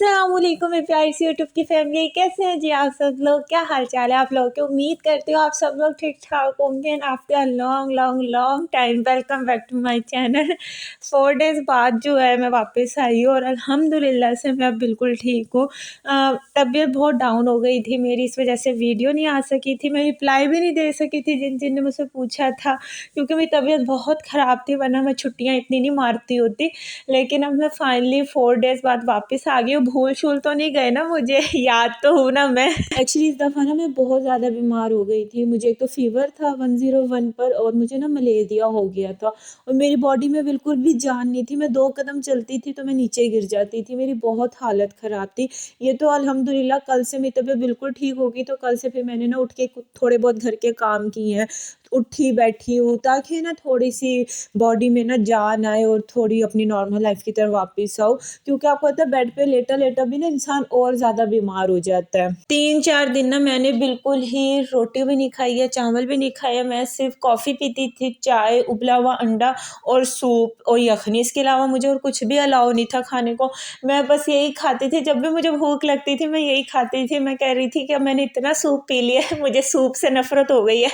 अस्सलामुअलैकुम मेरी प्यारी सी यूट्यूब की फैमिली, कैसे हैं जी आप सब लोग। क्या हाल चाल है आप लोगों के। उम्मीद करती हूँ आप सब लोग ठीक ठाक होंगे। After long long long time welcome back to my channel. 4 days बाद जो है मैं वापस आई हूँ और अल्हम्दुलिल्लाह से मैं अब बिल्कुल ठीक हूँ। तबीयत बहुत डाउन हो गई थी मेरी, इस वजह से वीडियो नहीं आ सकी थी, मैं रिप्लाई भी नहीं दे सकी थी जिन जिन ने मुझसे पूछा था, क्योंकि मेरी तबीयत बहुत ख़राब थी, वरना मैं छुट्टियाँ इतनी नहीं मारती होती। लेकिन अब मैं फाइनली 4 डेज़ बाद वापस आ गई हूँ। भूल-शूल तो नहीं गए ना मुझे? याद तो हूँ ना मैं? एक्चुअली इस दफ़ा ना मैं बहुत ज़्यादा बीमार हो गई थी। मुझे एक तो फ़ीवर था 101 पर, और मुझे ना मलेरिया हो गया था और मेरी बॉडी में बिल्कुल भी जान नहीं थी। मैं 2 कदम चलती थी तो मैं नीचे गिर जाती थी। मेरी बहुत हालत ख़राब थी। ये तो अल्हम्दुलिल्लाह कल से मेरी तबीयत बिल्कुल ठीक हो गई, तो कल से फिर मैंने ना उठ के थोड़े बहुत घर के काम किए हैं। उठी बैठी हूँ ताकि ना थोड़ी-सी बॉडी में ना जान आए और थोड़ी अपनी नॉर्मल लाइफ़ की तरफ वापस आऊँ। क्योंकि आपको पता है बेड पे लेटा-लेटा भी ना इंसान और ज़्यादा बीमार हो जाता है। 3-4 दिन ना मैंने बिल्कुल ही रोटी भी नहीं खाई है, चावल भी नहीं खाया, मैं सिर्फ़ कॉफ़ी पीती थी, चाय, उबला हुआ अंडा और सूप और यखनी। इसके अलावा मुझे और कुछ भी अलाउ नहीं था खाने को। मैं बस यही खाती थी, जब भी मुझे भूख लगती थी मैं यही खाती थी। मैं कह रही थी कि अब मैंने इतना सूप पी लिया है, मुझे सूप से नफ़रत हो गई है।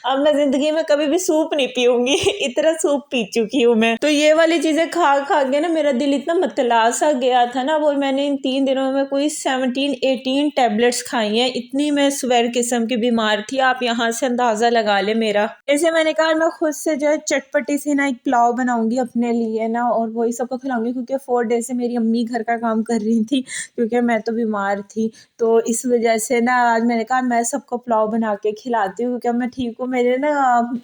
अब मैं ज़िंदगी में कभी भी सूप नहीं पीऊँगी। इतना सूप पी चुकी हूँ मैं। तो ये वाली चीज़ें खा-खा के ना मेरा दिल इतना मतला-सा गया था ना, वो मैंने इन 3 दिनों में कोई 17-18 टैबलेट्स खाई हैं। इतनी मैं स्वेर किस्म की बीमार थी, आप यहाँ से अंदाज़ा लगा लें मेरा। जैसे मैंने कहा मैं खुद से जो है चटपटी सी ना एक पुलाव बनाऊँगी अपने लिए ना, और वही सबको खिलाऊँगी, क्योंकि 4 डेज़ से मेरी अम्मी घर का काम कर रही थी, क्योंकि मैं तो बीमार थी। तो इस वजह से ना आज मैंने कहा मैं सबको पुलाव बना के खिलाती हूँ, क्योंकि अब मैं ठीक हूँ। मेरे ना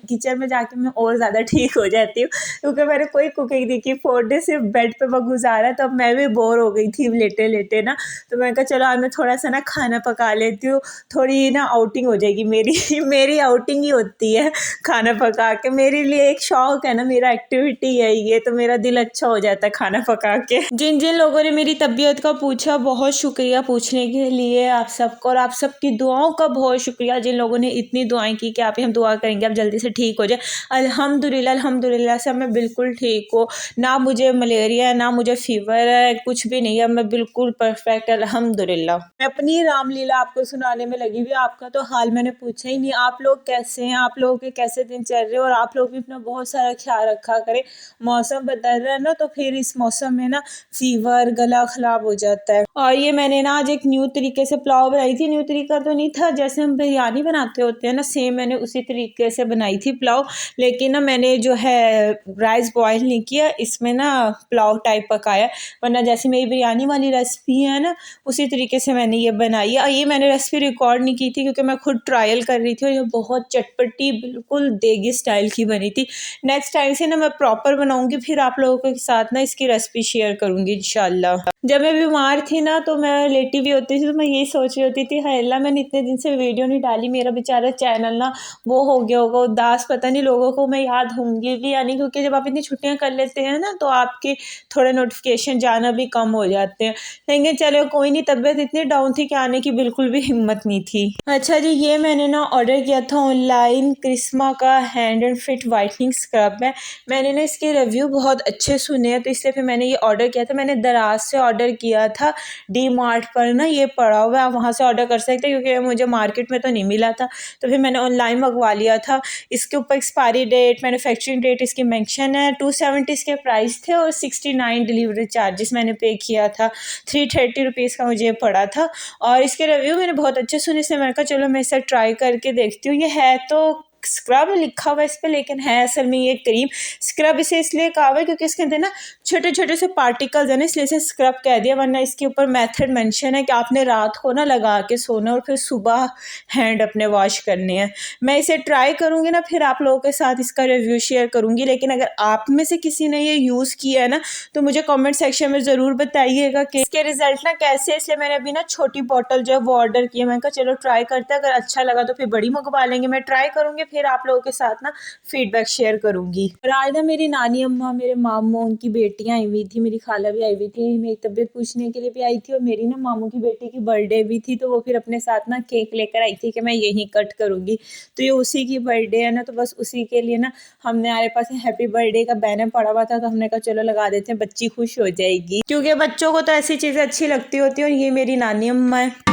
किचन में जाके मैं और ज़्यादा ठीक हो जाती हूँ, क्योंकि मैंने कोई कुकिंग नहीं की। 4 डेज़ सिर्फ बेड पे मैं गुज़ारा, तो अब मैं भी बोर हो गई थी लेटे-लेटे ना। तो मैंने कहा चलो आज मैं थोड़ा-सा ना खाना पका लेती हूँ, थोड़ी ना आउटिंग हो जाएगी मेरी। मेरी आउटिंग ही होती है खाना पका के। मेरे लिए एक शौक है ना, मेरा एक्टिविटी है ये, तो मेरा दिल अच्छा हो जाता है खाना पका के। जिन-जिन लोगों ने मेरी तबीयत का पूछा, बहुत शुक्रिया पूछने के लिए आप सबको, और आप सबकी दुआओं का बहुत शुक्रिया, जिन लोगों ने इतनी दुआएँ की कि आप ही हम दुआ करेंगे आप जल्दी से ठीक हो जाए। अल्हम्दुलिल्लाह से अब मैं बिल्कुल ठीक हूँ। ना मुझे मलेरिया है, ना मुझे फ़ीवर है, कुछ भी नहीं है। मैं बिल्कुल परफ़ेक्ट अल्हम्दुलिल्लाह। मैं अपनी रामलीला आपको सुनाने में लगी हुई, आपका तो हाल मैंने पूछा ही नहीं। आप लोग कैसे हैं? आप लोगों के कैसे दिन चल रहे हैं? और आप लोग भी अपना बहुत सारा ख़्याल रखा करें। मौसम बदल रहा है ना, तो फिर इस मौसम में ना फ़ीवर, गला ख़राब हो जाता है। और ये मैंने ना आज एक न्यू तरीके से पुलाव बनाई थी। न्यू तरीका तो नहीं था, जैसे हम बिरयानी बनाते होते हैं ना, सेम मैंने उसी तरीके से बनाई थी पुलाव। लेकिन ना मैंने जो है राइस बॉयल नहीं किया, इसमें ना पुलाव टाइप पकाया। वरना जैसे मेरी बिरयानी वाली रेसिपी है ना, उसी तरीके से मैंने ये बनाई है। और ये मैंने रेसिपी रिकॉर्ड नहीं की थी, क्योंकि मैं खुद ट्रायल कर रही थी और ये बहुत चटपटी बिल्कुल देगी स्टाइल की बनी थी। नेक्स्ट टाइम से ना मैं प्रॉपर बनाऊँगी, फिर आप लोगों के साथ ना इसकी रेसिपी शेयर करूँगी इंशाल्लाह। जब मैं बीमार थी ना, तो मैं लेटी हुई होती थी, तो मैं यही सोच रही होती थी, हाय अल्लाह मैंने इतने दिन से वीडियो नहीं डाली, मेरा बेचारा चैनल ना वो हो गया होगा उदास, पता नहीं लोगों को मैं याद होंगी भी या नहीं, क्योंकि जब आप इतनी छुट्टियां कर लेते हैं ना, तो आपके थोड़े नोटिफिकेशन जाना भी कम हो जाते हैं। लेकिन चलो कोई नहीं, तबीयत इतनी डाउन थी कि आने की बिल्कुल भी हिम्मत नहीं थी। अच्छा जी, ये मैंने ना ऑर्डर किया था ऑनलाइन, क्रिस्मा का hand and fit whitening scrub है। मैंने ना इसके रिव्यू बहुत अच्छे सुने हैं, तो इसलिए फिर मैंने ये ऑर्डर किया था। मैंने दराज से ऑर्डर किया था, डी मार्ट पर ना ये पड़ा हुआ है, आप वहाँ से ऑर्डर कर सकते हैं, क्योंकि मुझे मार्केट में तो नहीं मिला था, तो फिर मैंने ऑनलाइन मंगवा लिया था। इसके ऊपर एक्सपायरी डेट, मैन्युफैक्चरिंग डेट इसकी मेंशन है। 270 इसके प्राइस थे और 69 डिलीवरी चार्जेस मैंने पे किया था। 330 रुपीज़ का मुझे पड़ा था। और इसके रिव्यू मैंने बहुत अच्छे सुने, इसलिए मैंने कहा चलो मैं इसे ट्राई करके देखती हूँ। ये है तो स्क्रब लिखा हुआ है इस पे, लेकिन है असल में ये क्रीम। स्क्रब इसे इसलिए कहा हुआ है क्योंकि इसके अंदर ना छोटे छोटे से पार्टिकल्स हैं ना, इसलिए इसे स्क्रब कह दिया। वरना इसके ऊपर मेथड मेंशन है कि आपने रात को ना लगा के सोना और फिर सुबह हैंड अपने वॉश करने हैं। मैं इसे ट्राई करूँगी ना, फिर आप लोगों के साथ इसका रिव्यू शेयर करूँगी। लेकिन अगर आप में से किसी ने ये यूज़ किया है ना, तो मुझे कमेंट सेक्शन में ज़रूर बताइएगा कि इसके रिजल्ट ना कैसे। इसलिए मैंने अभी ना छोटी बॉटल जो है वो ऑर्डर की है। मैंने कहा चलो ट्राई करते हैं, अगर अच्छा लगा तो फिर बड़ी मंगवा लेंगे। मैं ट्राई करूँगी, फिर आप लोगों के साथ ना फीडबैक शेयर करूँगी। और आज ना मेरी नानी अम्मा, मेरे मामू, उनकी बेटियाँ आई हुई थी, मेरी खाला भी आई हुई थी, मेरी तबीयत पूछने के लिए भी आई थी और मेरी ना मामू की बेटी की बर्थडे भी थी, तो वो फिर अपने साथ ना केक लेकर आई थी कि मैं यहीं कट करूँगी। तो ये उसी की बर्थडे है ना, तो बस उसी के लिए ना हमने हमारे पास हैप्पी बर्थडे का बैनर पड़ा हुआ था, तो हमने कहा चलो लगा देते हैं, बच्ची खुश हो जाएगी, क्योंकि बच्चों को तो ऐसी चीज़ें अच्छी लगती होती है। और ये मेरी नानी अम्मा है।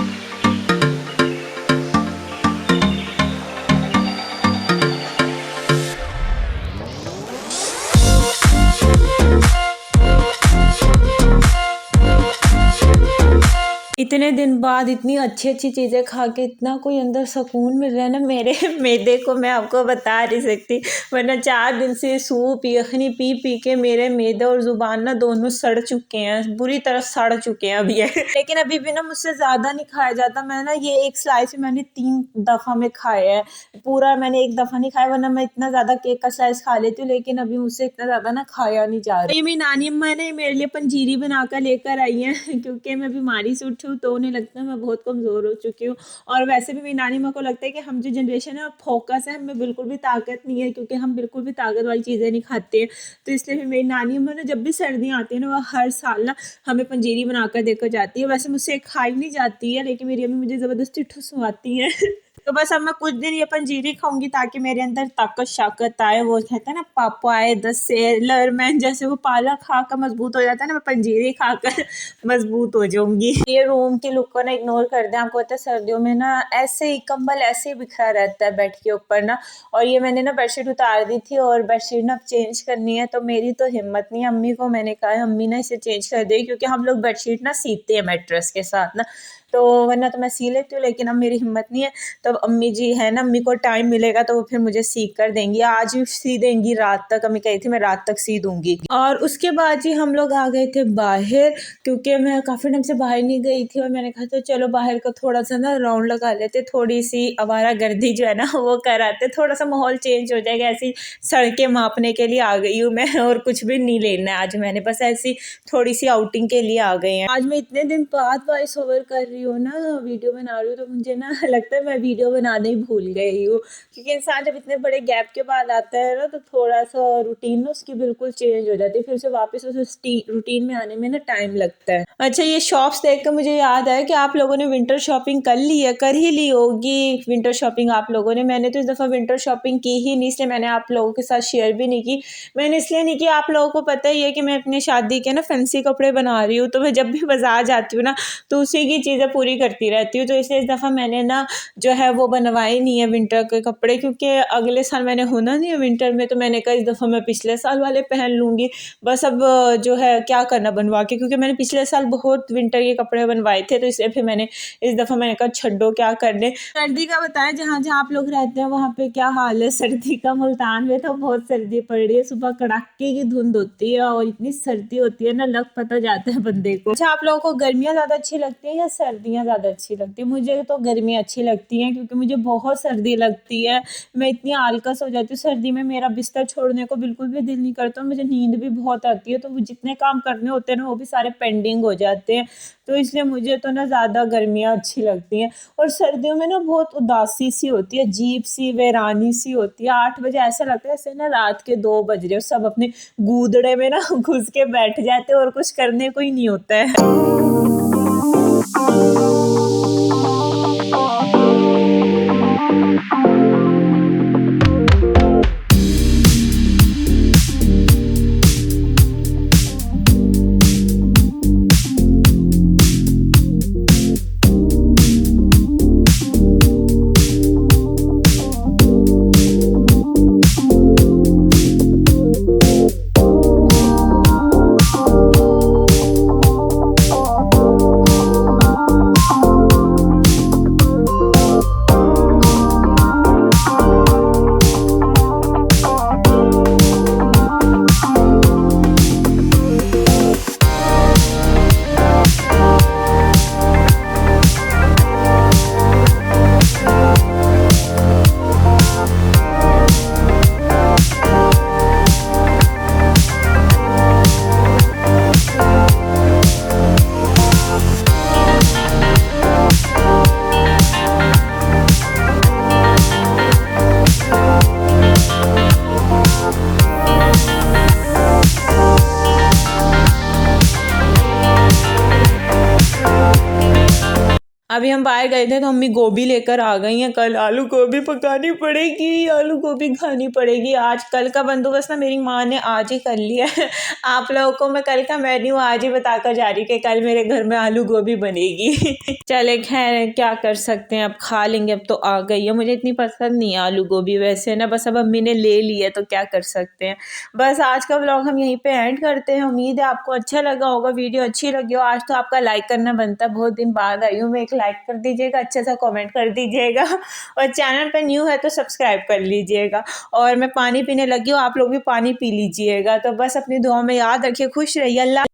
इतने दिन बाद इतनी अच्छी चीज़ें खा के इतना कोई अंदर सुकून मिल रहा है ना, मेरे मैदे को मैं आपको बता नहीं सकती। वरना 4 दिन से सूप यखनी पी पी के मेरे मैदे और ज़ुबान ना दोनों सड़ चुके हैं, बुरी तरह सड़ चुके हैं अभी ये। लेकिन अभी भी ना मुझसे ज़्यादा नहीं खाया जाता। मैं ना ये एक स्लाइस मैंने 3 दफ़ा में खाया है, पूरा मैंने एक दफ़ा नहीं खाया, वरना मैं इतना ज़्यादा केक का स्लाइस खा लेती हूँ, लेकिन अभी मुझसे इतना ज़्यादा ना खाया नहीं जा रहा। ये मेरी नानी अम्मा ने मेरे लिए पंजीरी बनाकर लेकर आई है क्योंकि मैं बीमारी से उठी हूँ, तो उन्हें लगता है मैं बहुत कमज़ोर हो चुकी हूँ। और वैसे भी मेरी नानी माँ को लगता है कि हम जो जनरेशन है फोकस है, हमें बिल्कुल भी ताकत नहीं है, क्योंकि हम बिल्कुल भी ताकत वाली चीज़ें नहीं खाते हैं। तो इसलिए फिर मेरी नानी अम्मा ने जब भी सर्दियाँ आती है ना, वह हर साल ना हमें पंजीरी बनाकर देकर जाती है। वैसे मुझसे खाई नहीं जाती है, लेकिन मेरी अम्मी मुझे ज़बरदस्ती ठुसवाती है तो बस अब मैं कुछ दिन ये पंजीरी खाऊंगी ताकि मेरे अंदर ताकत शाकत आए। वो कहते हैं ना पापा आए द सेलर मैन, जैसे वो पालक खाकर मजबूत हो जाता है ना, मैं पंजीरी खाकर मजबूत हो जाऊंगी। ये रूम के लुक को ना इग्नोर कर दें। आपको पता है सर्दियों में ना ऐसे ही कंबल ऐसे ही बिखरा रहता है बेड के ऊपर ना। और ये मैंने ना बेडशीट उतार दी थी और बेडशीट ना चेंज करनी है, तो मेरी तो हिम्मत नहीं है। अम्मी को मैंने कहा अम्मी ना इसे चेंज कर दे, क्योंकि हम लोग बेडशीट ना सीते हैं मैट्रेस के साथ ना, तो वरना तो मैं सी लेती हूँ, लेकिन अब मेरी हिम्मत नहीं है। तो अम्मी जी है ना, अम्मी को टाइम मिलेगा तो वो फिर मुझे सीख कर देंगी। आज भी सी देंगी रात तक, अम्मी कही थी मैं रात तक सी दूंगी। और उसके बाद जी हम लोग आ गए थे बाहर, क्योंकि मैं काफ़ी टाइम से बाहर नहीं गई थी और मैंने कहा तो चलो बाहर का थोड़ा सा ना राउंड लगा लेते, थोड़ी सी आवारा गर्दी जो है ना वो कराते, थोड़ा सा माहौल चेंज हो जाएगा। ऐसी सड़कें मापने के लिए आ गई हूँ मैं, और कुछ भी नहीं लेना है आज मैंने, बस ऐसी थोड़ी सी आउटिंग के लिए आ गए हैं। आज मैं इतने दिन बाद वॉइस ओवर कर रही हूँ ना, वीडियो बना रही हूँ, तो मुझे ना लगता है मैं वीडियो बनाना ही भूल गई हूँ, क्योंकि इंसान जब इतने बड़े गैप के बाद आता है ना, तो थोड़ा सा रूटीन ना उसकी बिल्कुल चेंज हो जाती है, फिर से वापस उस रूटीन में आने में ना टाइम लगता है। अच्छा, ये शॉप्स देख कर मुझे याद आया कि आप लोगों ने विंटर शॉपिंग कर ली है, कर ही ली होगी विंटर शॉपिंग आप लोगों ने। मैंने तो इस दफ़ा विंटर शॉपिंग की ही नहीं, इसलिए मैंने आप लोगों के साथ शेयर भी नहीं की। मैंने इसलिए नहीं की, आप लोगों को पता ही है कि मैं अपनी शादी के ना फैंसी कपड़े बना रही हूँ, तो मैं जब भी बाजार जाती हूँ ना तो उसी की चीज़ें पूरी करती रहती हूँ। तो इसलिए इस दफ़ा मैंने ना जो है वो बनवाए नहीं है विंटर के कपड़े, क्योंकि अगले साल मैंने होना नहीं है विंटर में, तो मैंने कहा इस दफ़ा मैं पिछले साल वाले पहन लूँगी। बस अब जो है क्या करना बनवा के, क्योंकि मैंने पिछले साल बहुत विंटर के कपड़े बनवाए थे, तो इसलिए फिर मैंने इस दफ़ा मैंने कहा छड्डो क्या करने। सर्दी का बताएं, जहाँ जहाँ आप लोग रहते हैं वहाँ पे क्या हाल है सर्दी का। मुल्तान में तो बहुत सर्दी पड़ रही है, सुबह कड़ाके की धुंध होती है और इतनी सर्दी होती है ना, लग पता जाता है बंदे को। अच्छा, आप लोगों को गर्मियाँ ज़्यादा अच्छी लगती हैं या सर्दियाँ ज़्यादा अच्छी लगती है? मुझे तो गर्मियाँ अच्छी लगती हैं, क्योंकि मुझे बहुत सर्दी लगती है। मैं इतनी आलकस हो जाती हूँ सर्दी में, मेरा बिस्तर छोड़ने को बिल्कुल भी दिल नहीं करता, मुझे नींद भी बहुत आती है, तो वो जितने काम करने होते हैं ना वो भी सारे पेंडिंग हो जाते हैं। तो इसलिए मुझे तो ना ज़्यादा गर्मियाँ अच्छी लगती हैं। और सर्दियों में ना बहुत उदासी सी होती है, अजीब सी वीरानी सी होती है। 8 बजे ऐसा लगता है जैसे ना रात के 2 बज रहे हो, सब अपने गूदड़े में ना घुस के बैठ जाते हैं और कुछ करने को ही नहीं होता है। अभी हम बाहर गए थे तो मम्मी गोभी लेकर आ गई हैं, कल आलू गोभी पकानी पड़ेगी, आलू गोभी खानी पड़ेगी आज। कल का बंदोबस्त ना मेरी माँ ने आज ही कर लिया है। आप लोगों को मैं कल का मेन्यू आज ही बताकर जा रही कि कल मेरे घर में आलू गोभी बनेगी। चले खैर क्या कर सकते हैं, अब खा लेंगे, अब तो आ गई है। मुझे इतनी पसंद नहीं है आलू गोभी वैसे ना, बस अब अम्मी ने ले ली है तो क्या कर सकते हैं। बस आज का व्लॉग हम यहीं पे एंड करते हैं। उम्मीद है आपको अच्छा लगा होगा, वीडियो अच्छी लगी हो। आज तो आपका लाइक करना बनता है, बहुत दिन बाद आई हूँ मैं, एक लाइक कर दीजिएगा, अच्छा सा कमेंट कर दीजिएगा और चैनल पर न्यू है तो सब्सक्राइब कर लीजिएगा। और मैं पानी पीने लगी हूँ, आप लोग भी पानी पी लीजिएगा। तो बस अपनी दुआ में याद रखिए, खुश रहिए। अल्लाह।